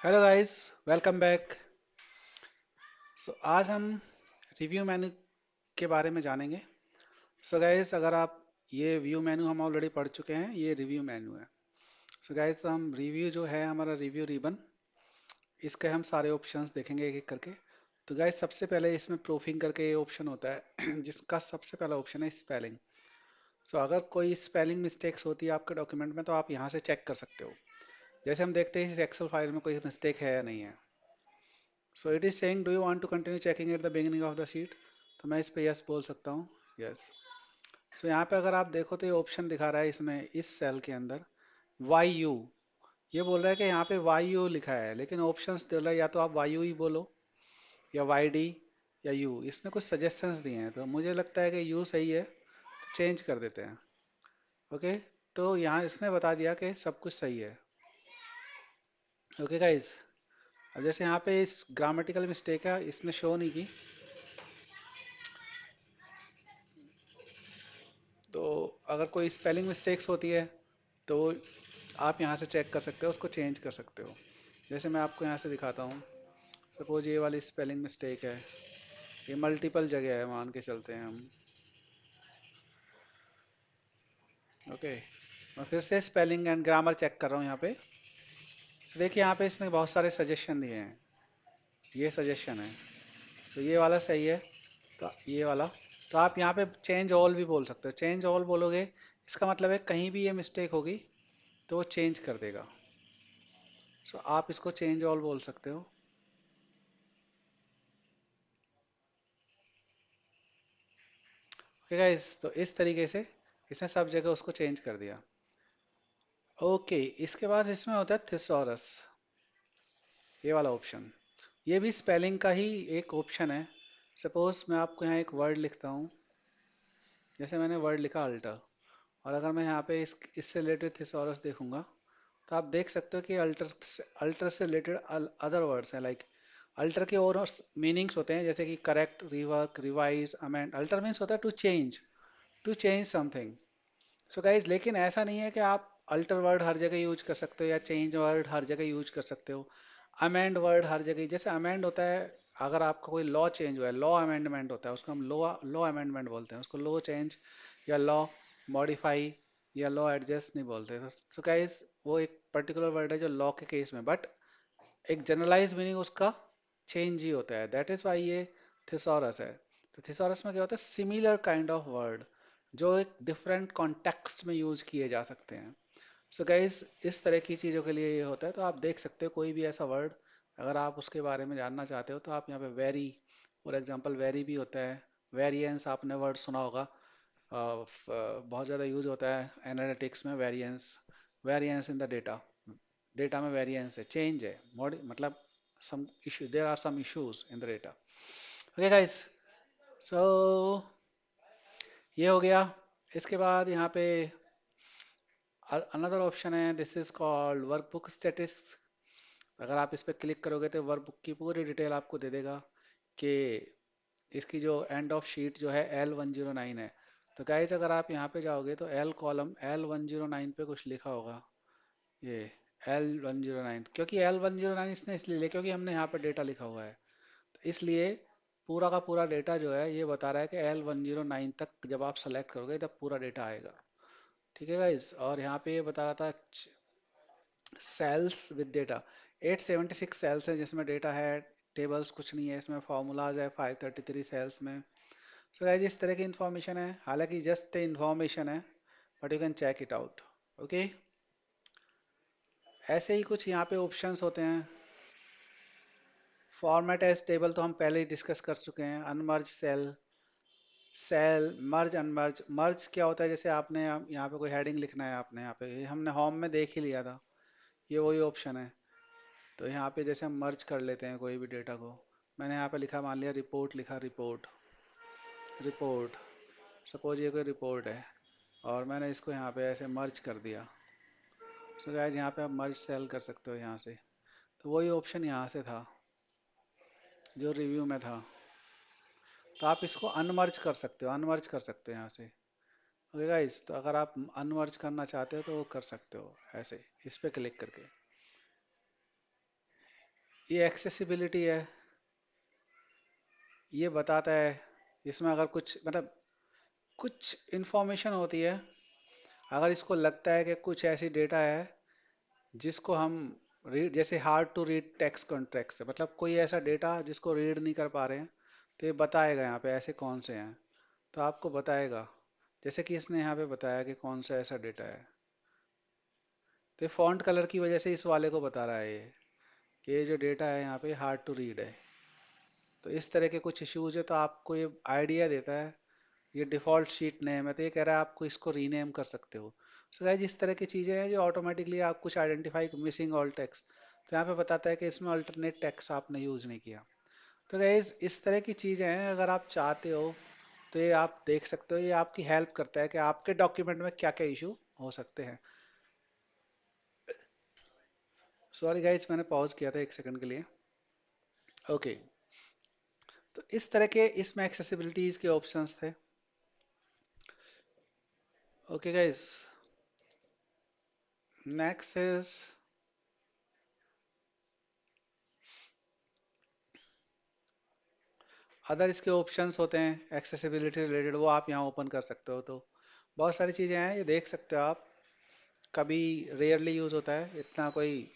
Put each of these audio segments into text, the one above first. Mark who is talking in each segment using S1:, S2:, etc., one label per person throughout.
S1: Hello guys, welcome back. आज हम review मेनू के बारे में जानेंगे। गाइस, अगर आप ये व्यू मेनू हम ऑलरेडी पढ़ चुके हैं, ये रिव्यू मेनू है। गाइस, तो हम रिव्यू जो है हमारा रिव्यू रिबन, इसके हम सारे ऑप्शंस देखेंगे एक एक करके। तो गाइस, सबसे पहले इसमें प्रूफिंग करके ये ऑप्शन होता है जिसका सबसे पहला ऑप्शन है स्पेलिंग। अगर कोई स्पेलिंग मिस्टेक्स होती है आपके डॉक्यूमेंट में तो आप यहाँ से चेक कर सकते हो। जैसे हम देखते हैं इस एक्सेल फाइल में कोई मिस्टेक है या नहीं है। It is saying do you want to continue checking at the beginning of the sheet. तो मैं इस पे यस बोल सकता हूँ। यस। यहाँ पे अगर आप देखो तो ये ऑप्शन दिखा रहा है इसमें, इस सेल के अंदर वाई यू, ये बोल रहा है कि यहाँ पे वाई यू लिखा है, लेकिन ऑप्शंस दे रहा है या तो आप वाई यू ही बोलो या वाई डी या यू। इसने कुछ सजेशंस दिए हैं तो मुझे लगता है कि यू सही है, तो चेंज कर देते हैं। ओके। तो यहाँ इसने बता दिया कि सब कुछ सही है। Okay guys. अब जैसे यहाँ पे इस ग्रामेटिकल मिस्टेक है, इसने शो नहीं की, तो अगर कोई स्पेलिंग मिस्टेक्स होती है तो आप यहाँ से चेक कर सकते हो, उसको चेंज कर सकते हो। जैसे मैं आपको यहाँ से दिखाता हूँ। सपोज ये वाली स्पेलिंग मिस्टेक है, ये मल्टीपल जगह है, मान के चलते हैं हम। ओके। मैं फिर से स्पेलिंग एंड ग्रामर चेक कर रहा हूँ यहाँ पे। तो देखिए यहाँ पे इसने बहुत सारे सजेशन दिए हैं। ये सजेशन है, तो ये वाला सही है। तो ये वाला, तो आप यहाँ पे चेंज ऑल भी बोल सकते हो। चेंज ऑल बोलोगे, इसका मतलब है कहीं भी ये मिस्टेक होगी तो वो चेंज कर देगा। आप इसको चेंज ऑल बोल सकते हो। ओके गाइस, तो इस तरीके से इसने सब जगह उसको चेंज कर दिया। ओके। इसके बाद इसमें होता है थिसॉरस, ये वाला ऑप्शन। ये भी स्पेलिंग का ही एक ऑप्शन है। सपोज मैं आपको यहाँ एक वर्ड लिखता हूँ। जैसे मैंने वर्ड लिखा अल्टर, और अगर मैं यहाँ पे इससे रिलेटेड थिसॉरस देखूंगा तो आप देख सकते हो कि अल्टर से रिलेटेड अदर वर्ड्स हैं। लाइक अल्टर के और मीनिंग्स होते हैं, जैसे कि correct, rework, revise, amend. Alter means होता है टू चेंज समथिंग। गाइज, लेकिन ऐसा नहीं है कि आप अल्टर वर्ड हर जगह यूज कर सकते हो या चेंज वर्ड हर जगह यूज कर सकते हो। अमेंड वर्ड हर जगह, जैसे अमेंड होता है, अगर आपका कोई लॉ चेंज हुआ है, लॉ अमेंडमेंट होता है, उसको हम लॉ लॉ अमेंडमेंट बोलते हैं, उसको लॉ चेंज या लॉ मॉडिफाई या लॉ एडजस्ट नहीं बोलते। गाइज, वो एक पर्टिकुलर वर्ड है जो लॉ के केस में, बट एक जनरलाइज मीनिंग उसका चेंज ही होता है। दैट इज वाई ये थिसॉरस है। तो थिसॉरस में क्या होता है, सिमिलर काइंड ऑफ वर्ड जो एक डिफरेंट कॉन्टेक्स्ट में यूज किए जा सकते हैं। गाइज, इस तरह की चीज़ों के लिए ये होता है। तो आप देख सकते हो कोई भी ऐसा वर्ड, अगर आप उसके बारे में जानना चाहते हो तो आप यहाँ पे वेरी, फॉर एग्जांपल वेरी भी होता है। वेरिएंस आपने वर्ड सुना होगा, बहुत ज़्यादा यूज होता है एनालिटिक्स में। Variance, variance in the data, data में वेरिएंस है, चेंज है, मतलब some issue, there are some issues in the data. Okay guys, so ये हो गया। इसके बाद यहाँ पे अनदर ऑप्शन है, this is called workbook statistics. अगर आप इस पर क्लिक करोगे तो वर्कबुक की पूरी डिटेल आपको दे देगा कि इसकी जो एंड ऑफ शीट जो है L109 है। तो गाइज, अगर आप यहाँ पे जाओगे तो एल कॉलम L109 पे कुछ लिखा होगा। ये L109, क्योंकि L109 इसने इसलिए लिया क्योंकि हमने यहाँ पे डेटा लिखा हुआ है, तो इसलिए पूरा का पूरा डेटा जो है ये बता रहा है कि L109 तक जब आप सेलेक्ट करोगे तब पूरा डेटा आएगा। ठीक है गाइज। और यहाँ पे ये बता रहा था सेल्स विद डेटा, 876 सेल्स हैं जिसमें डेटा है। टेबल्स कुछ नहीं है इसमें, फॉर्मूलाज है 533 सेल्स में। गाइज, इस तरह की इंफॉर्मेशन है, हालांकि जस्ट इंफॉर्मेशन है, but you can check it out. Okay. ऐसे ही कुछ यहाँ पे ऑप्शंस होते हैं। फॉर्मेट एज टेबल तो हम पहले ही डिस्कस कर चुके हैं। Unmerge cell, cell merge, unmerge. मर्ज क्या होता है, जैसे आपने यहाँ पे कोई हेडिंग लिखना है, आपने यहाँ पे, ये हमने होम में देख ही लिया था, ये वही ऑप्शन है। तो यहाँ पे जैसे हम मर्ज कर लेते हैं कोई भी डेटा को। मैंने यहाँ पे लिखा, मान लिया रिपोर्ट लिखा, रिपोर्ट, रिपोर्ट। सपोज ये कोई रिपोर्ट है और मैंने इसको यहाँ पे ऐसे मर्ज कर दिया। गाइस, यहाँ पे आप मर्ज सेल कर सकते हो यहाँ से। तो वही ऑप्शन यहाँ से था जो रिव्यू में था। तो आप इसको अनमर्ज कर सकते हो, अनमर्ज कर सकते हो यहाँ से। ओके गाइस, तो अगर आप अनमर्ज करना चाहते हो तो वो कर सकते हो ऐसे, इस पे क्लिक करके। ये एक्सेसिबिलिटी है, ये बताता है इसमें अगर कुछ मतलब कुछ इंफॉर्मेशन होती है, अगर इसको लगता है कि कुछ ऐसी डेटा है जिसको हम रीड, जैसे hard to read text context है, मतलब कोई ऐसा डेटा जिसको रीड नहीं कर पा रहे हैं, तो ये बताएगा यहाँ पे ऐसे कौन से हैं, तो आपको बताएगा। जैसे कि इसने यहाँ पे बताया कि कौन सा ऐसा डेटा है, तो ये फॉन्ट कलर की वजह से इस वाले को बता रहा है ये कि ये जो डेटा है यहाँ पे हार्ड टू रीड है। तो इस तरह के कुछ इश्यूज है, तो आपको ये आइडिया देता है। ये डिफ़ॉल्ट शीट नेम है, तो ये कह रहा है आपको इसको रीनेम कर सकते हो। सो गाइस इस तरह की चीज़ें हैं जो ऑटोमेटिकली आप कुछ आइडेंटिफाई, मिसिंग ऑल टेक्स्ट, तो यहाँ पे बताता है कि इसमें अल्टरनेट टेक्स्ट आपने यूज़ नहीं किया। तो गाइस इस तरह की चीज़ें हैं, अगर आप चाहते हो तो ये आप देख सकते हो, ये आपकी हेल्प करता है कि आपके डॉक्यूमेंट में क्या क्या इशू हो सकते हैं। सॉरी गाइस मैंने पॉज किया था 1 सेकंड के लिए। ओके, तो इस तरह के इसमें एक्सेसिबिलिटीज के ऑप्शंस थे। Okay guys, next is other, इसके ऑप्शंस होते हैं एक्सेसिबिलिटी रिलेटेड, वो आप यहाँ ओपन कर सकते हो। तो बहुत सारी चीज़ें हैं, ये देख सकते हो आप। कभी रेयरली यूज़ होता है, इतना कोई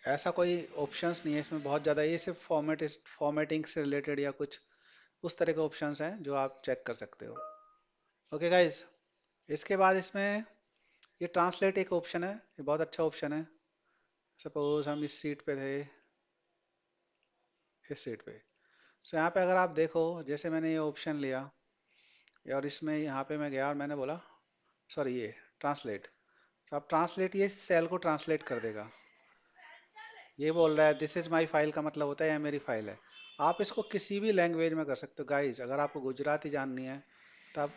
S1: ऐसा कोई ऑप्शंस नहीं है इसमें बहुत ज़्यादा, ये सिर्फ फॉर्मेटिंग से रिलेटेड या कुछ उस तरह के ऑप्शंस हैं जो आप चेक कर सकते हो। ओके गाइज, इसके बाद इसमें ये ट्रांसलेट एक ऑप्शन है, ये बहुत अच्छा ऑप्शन है। सपोज हम इस सीट पे थे, इस सीट पे, सो यहाँ पे अगर आप देखो, जैसे मैंने ये ऑप्शन लिया और इसमें यहाँ पे मैं गया और मैंने बोला सॉरी ये ट्रांसलेट, तो आप ट्रांसलेट, ये सेल को ट्रांसलेट कर देगा। ये बोल रहा है दिस इज माई फाइल, का मतलब होता है यह मेरी फाइल है। आप इसको किसी भी लैंग्वेज में कर सकते हो गाइज, अगर आपको गुजराती जाननी है तब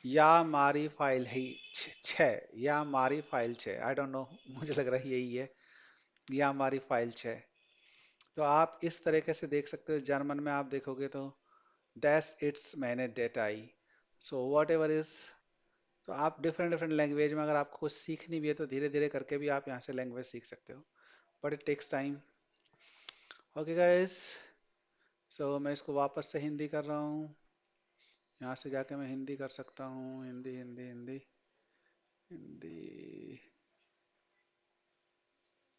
S1: या मारी फाइल है छः, या मारी फाइल छः, आई डोंट नो, मुझे लग रहा है यही है, या हमारी फाइल छः। तो आप इस तरीके से देख सकते हो। जर्मन में आप देखोगे तो दैट्स इट्स मैंने data I, so what ever is. तो आप डिफरेंट डिफरेंट लैंग्वेज में अगर आपको कुछ सीखनी भी है तो धीरे धीरे करके भी आप यहाँ से लैंग्वेज सीख सकते हो, but it takes time. Okay guys, so मैं इसको वापस से हिंदी कर रहा हूँ, यहाँ से जाके मैं हिंदी कर सकता हूँ, Hindi Hindi Hindi Hindi,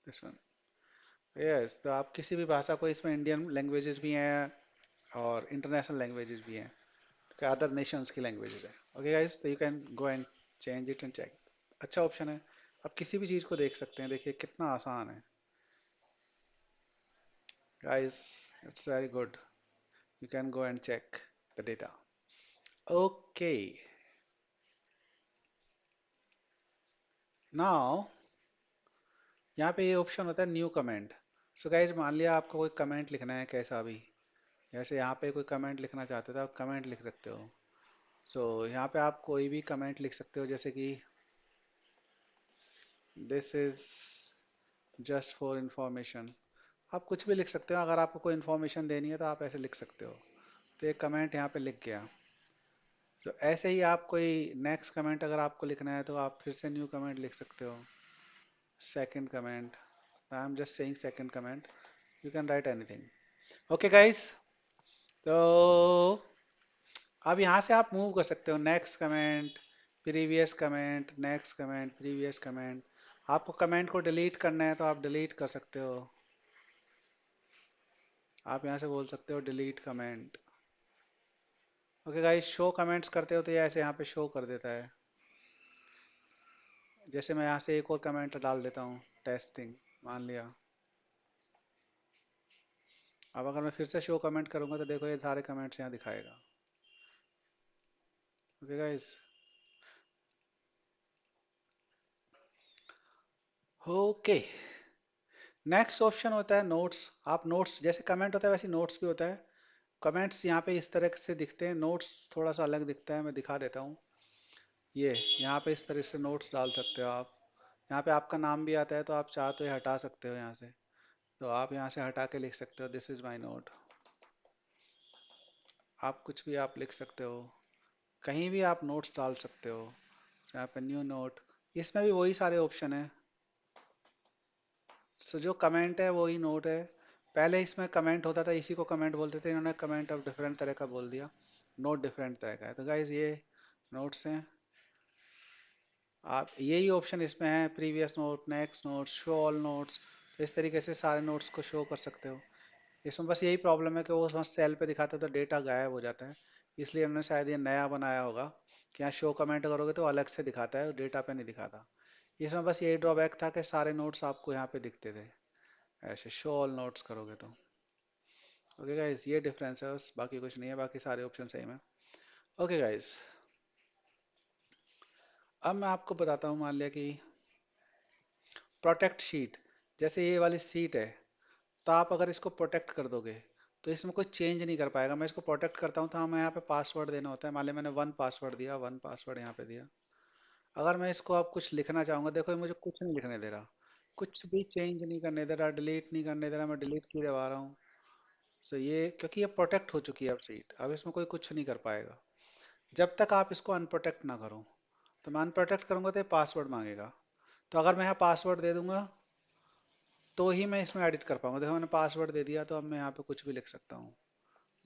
S1: this one. Yes, तो आप किसी भी भाषा को, इसमें इंडियन लैंग्वेजेस भी हैं और इंटरनेशनल लैंग्वेजेस भी हैं, अदर नेशंस की लैंग्वेजेस है। ओके गाइस, तो you can go and change it and check. अच्छा ऑप्शन है, आप किसी भी चीज़ को देख सकते हैं, देखिए कितना आसान है guys, it's very good. You can go and check the data. Okay, now यहाँ पे ये ऑप्शन होता है न्यू कमेंट। सो गाइज मान लिया आपको कोई कमेंट लिखना है कैसा भी, जैसे यहाँ पे कोई कमेंट लिखना चाहते हो तो आप कमेंट लिख सकते हो। यहाँ पे आप कोई भी कमेंट लिख सकते हो, जैसे कि this is just for information, आप कुछ भी लिख सकते हो। अगर आपको कोई इन्फॉर्मेशन देनी है तो आप ऐसे लिख सकते हो। तो एक कमेंट यहाँ पे लिख गया। तो ऐसे ही आप कोई नेक्स्ट कमेंट अगर आपको लिखना है तो आप फिर से न्यू कमेंट लिख सकते हो। Second comment, I am just saying second comment, you can write anything. Okay guys, तो अब यहाँ से आप मूव कर सकते हो, next comment, previous comment, next comment, previous comment. आपको कमेंट को डिलीट करना है तो आप डिलीट कर सकते हो। आप यहाँ से बोल सकते हो delete comment. Okay guys, show comments करते हो तो ये ऐसे यहाँ पे शो कर देता है। जैसे मैं यहाँ से एक और कमेंट डाल देता हूँ, टेस्टिंग मान लिया। अब अगर मैं फिर से शो कमेंट करूँगा तो देखो ये सारे कमेंट्स यहाँ दिखाएगा। Okay guys, okay, next option होता है नोट्स। आप नोट्स, जैसे कमेंट होता है वैसे नोट्स भी होता है। कमेंट्स यहाँ पे इस तरह से दिखते हैं, नोट्स थोड़ा सा अलग दिखता है, मैं दिखा देता हूँ। ये यहाँ पे इस तरह से नोट्स डाल सकते हो आप। यहाँ पे आपका नाम भी आता है, तो आप चाहो तो ये हटा सकते हो यहाँ से। तो आप यहाँ से हटा के लिख सकते हो दिस इज माई नोट। आप कुछ भी आप लिख सकते हो, कहीं भी आप नोट्स डाल सकते हो। तो यहाँ पे न्यू नोट, इसमें भी वही सारे ऑप्शन है। सो जो कमेंट है वही नोट है। पहले इसमें कमेंट होता था, इसी को कमेंट बोलते थे, इन्होंने कमेंट अब डिफरेंट तरह का बोल दिया। नोट डिफरेंट तरह का है। तो गाइज ये नोट्स हैं। आप यही ऑप्शन इसमें है, previous note, next note, show all notes. तो इस तरीके से सारे नोट्स को शो कर सकते हो। इसमें बस यही प्रॉब्लम है कि वो बस सेल पे दिखाते तो डेटा गायब हो जाता है। इसलिए हमने शायद ये नया बनाया होगा कि यहाँ शो कमेंट करोगे तो अलग से दिखाता है, डेटा पे नहीं दिखाता। इसमें बस यही ड्रॉबैक था कि सारे नोट्स आपको यहाँ पे दिखते थे, ऐसे शो ऑल नोट्स करोगे तो। ओके गाइस, ये डिफरेंस है बस, बाकी कुछ नहीं है, बाकी सारे ऑप्शन सेम है। ओके गाइस, अब मैं आपको बताता हूँ, मान लिया कि प्रोटेक्ट शीट, जैसे ये वाली सीट है, तो आप अगर इसको प्रोटेक्ट कर दोगे तो इसमें कोई चेंज नहीं कर पाएगा। मैं इसको प्रोटेक्ट करता हूँ तो हमें यहाँ पे पासवर्ड देना होता है। मान लिया मैंने वन पासवर्ड दिया, वन पासवर्ड यहाँ पे दिया। अगर मैं इसको अब कुछ लिखना चाहूँगा, देखो ये मुझे कुछ नहीं लिखने दे रहा, कुछ भी चेंज नहीं करने दे रहा, डिलीट नहीं करने दे रहा, मैं डिलीट की दबा रहा हूँ। सो ये क्योंकि ये प्रोटेक्ट हो चुकी है अब सीट, अब इसमें कोई कुछ नहीं कर पाएगा जब तक आप इसको अनप्रोटेक्ट ना करो। तो मैं अनप्रोटेक्ट करूंगा तो ये पासवर्ड मांगेगा। तो अगर मैं यहाँ पासवर्ड दे दूंगा तो ही मैं इसमें एडिट कर पाऊंगा। देखो मैंने पासवर्ड दे दिया, तो अब मैं यहाँ पे कुछ भी लिख सकता हूँ,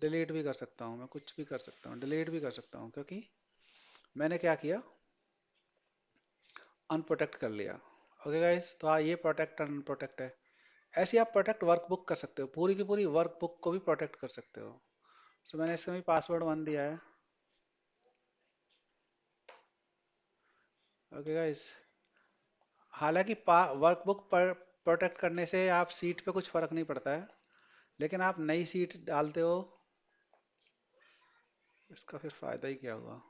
S1: डिलीट भी कर सकता हूँ, मैं कुछ भी कर सकता हूँ, डिलीट भी कर सकता हूँ, क्योंकि मैंने क्या किया, अनप्रोटेक्ट कर लिया। ओके गाइस, तो हाँ, ये प्रोटेक्ट और अनप्रोटेक्ट है। ऐसे ही आप प्रोटेक्ट वर्कबुक कर सकते हो, पूरी की पूरी वर्कबुक को भी प्रोटेक्ट कर सकते हो। सो मैंने इसमें भी पासवर्ड वन दिया है। ओके गाइस, हालांकि वर्कबुक पर प्रोटेक्ट करने से आप सीट पे कुछ फर्क नहीं पड़ता है, लेकिन आप नई सीट डालते हो, इसका फिर फायदा ही क्या हुआ।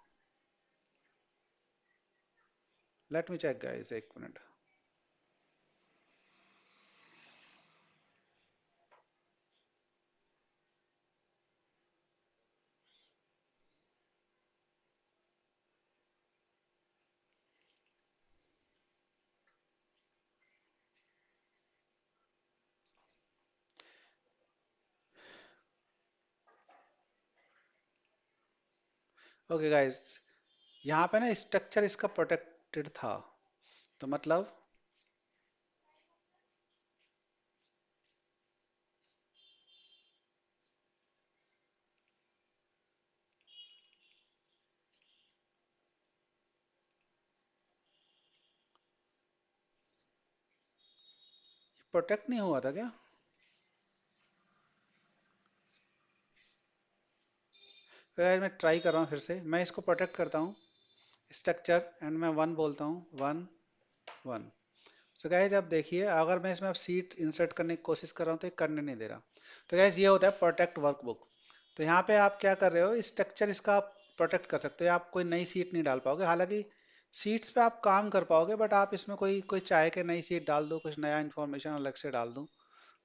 S1: लेट मी चेक गाइस, एक मिनट। ओके गाइस, यहाँ पे ना स्ट्रक्चर इसका प्रोटेक्टेड था, तो मतलब प्रोटेक्ट नहीं हुआ था क्या? तो यार मैं ट्राई कर रहा हूँ फिर से, मैं इसको प्रोटेक्ट करता हूँ, स्ट्रक्चर, एंड मैं वन बोलता हूँ, वन, वन। सो गाइज अब देखिए, अगर मैं इसमें अब सीट इंसर्ट करने की कोशिश कर रहा हूँ तो ये करने नहीं दे रहा। तो गाइज ये होता है प्रोटेक्ट वर्कबुक। तो यहाँ पे आप क्या कर रहे हो, स्ट्रक्चर इसका आप प्रोटेक्ट कर सकते हो, आप कोई नई सीट नहीं डाल पाओगे। हालांकि सीट्स पे आप काम कर पाओगे, बट आप इसमें कोई कोई चाहे कि नई सीट डाल दो, कुछ नया इन्फॉर्मेशन अलग से डाल दूँ,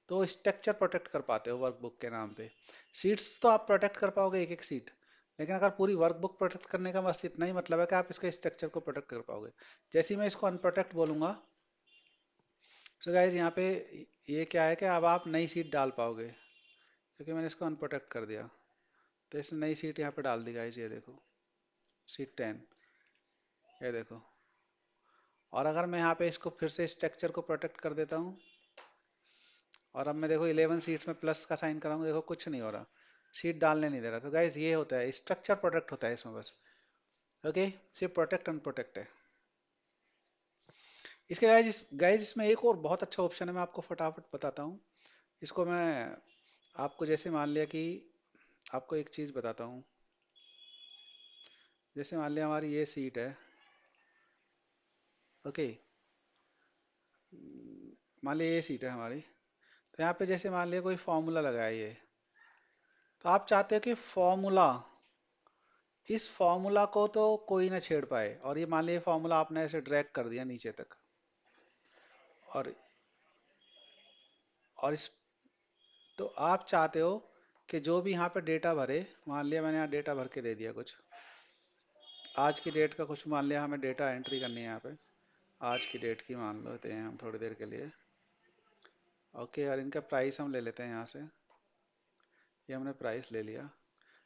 S1: तो स्ट्रक्चर प्रोटेक्ट कर पाते हो वर्कबुक के नाम पे। सीट्स तो आप प्रोटेक्ट कर पाओगे एक एक सीट, लेकिन अगर पूरी वर्कबुक प्रोटेक्ट करने का बस इतना ही मतलब है कि आप इसके स्ट्रक्चर को प्रोटेक्ट कर पाओगे। जैसे ही मैं इसको अनप्रोटेक्ट बोलूंगा, सो गाइज यहाँ पे ये क्या है कि अब आप नई सीट डाल पाओगे, क्योंकि मैंने इसको अनप्रोटेक्ट कर दिया। तो इसने नई सीट यहाँ पे डाल दी गाइज, ये देखो, सीट 10, ये देखो। और अगर मैं यहाँ पे इसको फिर से स्ट्रक्चर को प्रोटेक्ट कर देता हूँ, और अब मैं देखो 11 सीट्स में प्लस का साइन कराऊंगा, देखो कुछ नहीं हो रहा, सीट डालने नहीं दे रहा। तो गाइज ये होता है, स्ट्रक्चर प्रोटेक्ट होता है इसमें बस। ओके, सिर्फ प्रोटेक्ट अनप्रोटेक्ट है। इसके गाइज इसमें एक और बहुत अच्छा ऑप्शन है, मैं आपको फटाफट बताता हूँ। इसको मैं आपको, जैसे मान लिया कि आपको एक चीज़ बताता हूँ, जैसे मान लिया हमारी ये सीट है। ओके, मान लिया ये सीट है हमारी। तो यहाँ पे जैसे मान लिया कोई फॉर्मूला लगाया ये, तो आप चाहते हो कि फॉर्मूला, इस फॉर्मूला को तो कोई ना छेड़ पाए, और ये मान लिया फॉर्मूला आपने ऐसे ड्रैग कर दिया नीचे तक, और इस, तो आप चाहते हो कि जो भी यहाँ पे डेटा भरे, मान लिया मैंने यहाँ डेटा भर के दे दिया कुछ, आज की डेट का कुछ मान लिया हमें डेटा एंट्री करनी है यहाँ पे, आज की डेट की मान लेते हैं हम थोड़ी देर के लिए। ओके, और इनका प्राइस हम ले लेते हैं यहाँ से, ये हमने प्राइस ले लिया।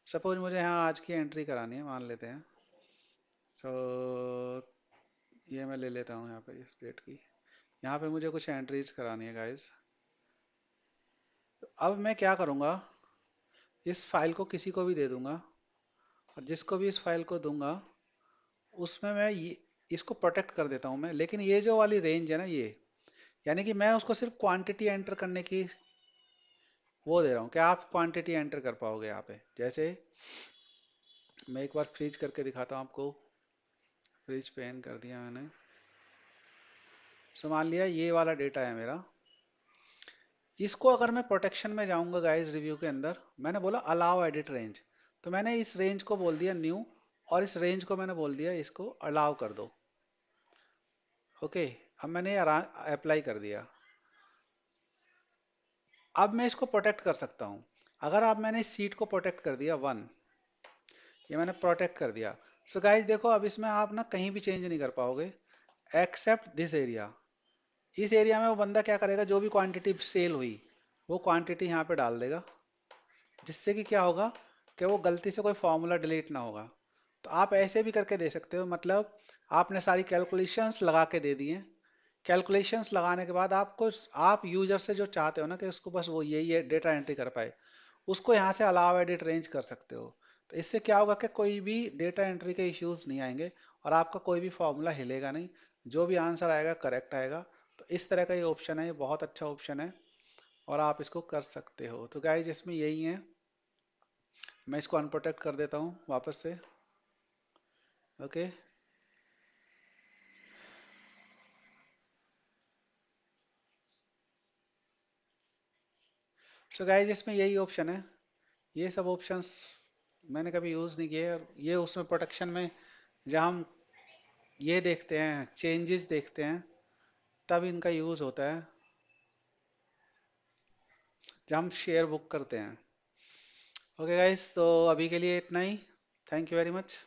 S1: सपोज मुझे यहाँ आज की एंट्री करानी है, मान लेते हैं। सो ये मैं ले लेता हूँ यहाँ पे इस डेट की, यहाँ पे मुझे कुछ एंट्रीज करानी है गाइस। अब मैं क्या करूँगा, इस फाइल को किसी को भी दे दूंगा, और जिसको भी इस फाइल को दूंगा उसमें मैं ये इसको प्रोटेक्ट कर देता हूँ मैं, लेकिन ये जो वाली रेंज है ना ये, यानी कि मैं उसको सिर्फ क्वांटिटी एंटर करने की वो दे रहा हूँ, क्या आप क्वांटिटी एंटर कर पाओगे यहाँ पे। जैसे मैं एक बार फ्रीज करके दिखाता हूँ आपको। फ्रीज पे एन कर दिया मैंने। सो मान लिया ये वाला डेटा है मेरा, इसको अगर मैं प्रोटेक्शन में जाऊंगा गाइस, रिव्यू के अंदर मैंने बोला अलाउ एडिट रेंज, तो मैंने इस रेंज को बोल दिया न्यू, और इस रेंज को मैंने बोल दिया इसको अलाउ कर दो। ओके, अब मैंने अप्लाई कर दिया। अब मैं इसको प्रोटेक्ट कर सकता हूँ। अगर आप मैंने इस सीट को प्रोटेक्ट कर दिया 1, ये मैंने प्रोटेक्ट कर दिया। सो गाइज देखो, अब इसमें आप ना कहीं भी चेंज नहीं कर पाओगे एक्सेप्ट दिस एरिया। इस एरिया में वो बंदा क्या करेगा, जो भी क्वांटिटी सेल हुई वो क्वांटिटी यहाँ पे डाल देगा, जिससे कि क्या होगा कि वो गलती से कोई फॉर्मूला डिलीट ना होगा। तो आप ऐसे भी करके दे सकते हो, मतलब आपने सारी कैलकुलेशंस लगा के दे दिए। कैलकुलेशंस लगाने के बाद आपको, आप यूजर से जो चाहते हो ना कि उसको बस वो यही डेटा एंट्री कर पाए, उसको यहाँ से अलाउ एडिट रेंज कर सकते हो। तो इससे क्या होगा कि कोई भी डेटा एंट्री के इश्यूज नहीं आएंगे, और आपका कोई भी फॉर्मूला हिलेगा नहीं, जो भी आंसर आएगा करेक्ट आएगा। तो इस तरह का ये ऑप्शन है, ये बहुत अच्छा ऑप्शन है, और आप इसको कर सकते हो। तो गाइज इसमें यही है, मैं इसको अनप्रोटेक्ट कर देता हूँ वापस से। ओके, सो गाइज इसमें यही ऑप्शन है। ये सब ऑप्शंस मैंने कभी यूज़ नहीं किए, और ये उसमें प्रोटेक्शन में जब हम ये देखते हैं, चेंजेस देखते हैं, तब इनका यूज़ होता है, जब हम शेयर बुक करते हैं। ओके गाइस, तो अभी के लिए इतना ही। Thank you very much.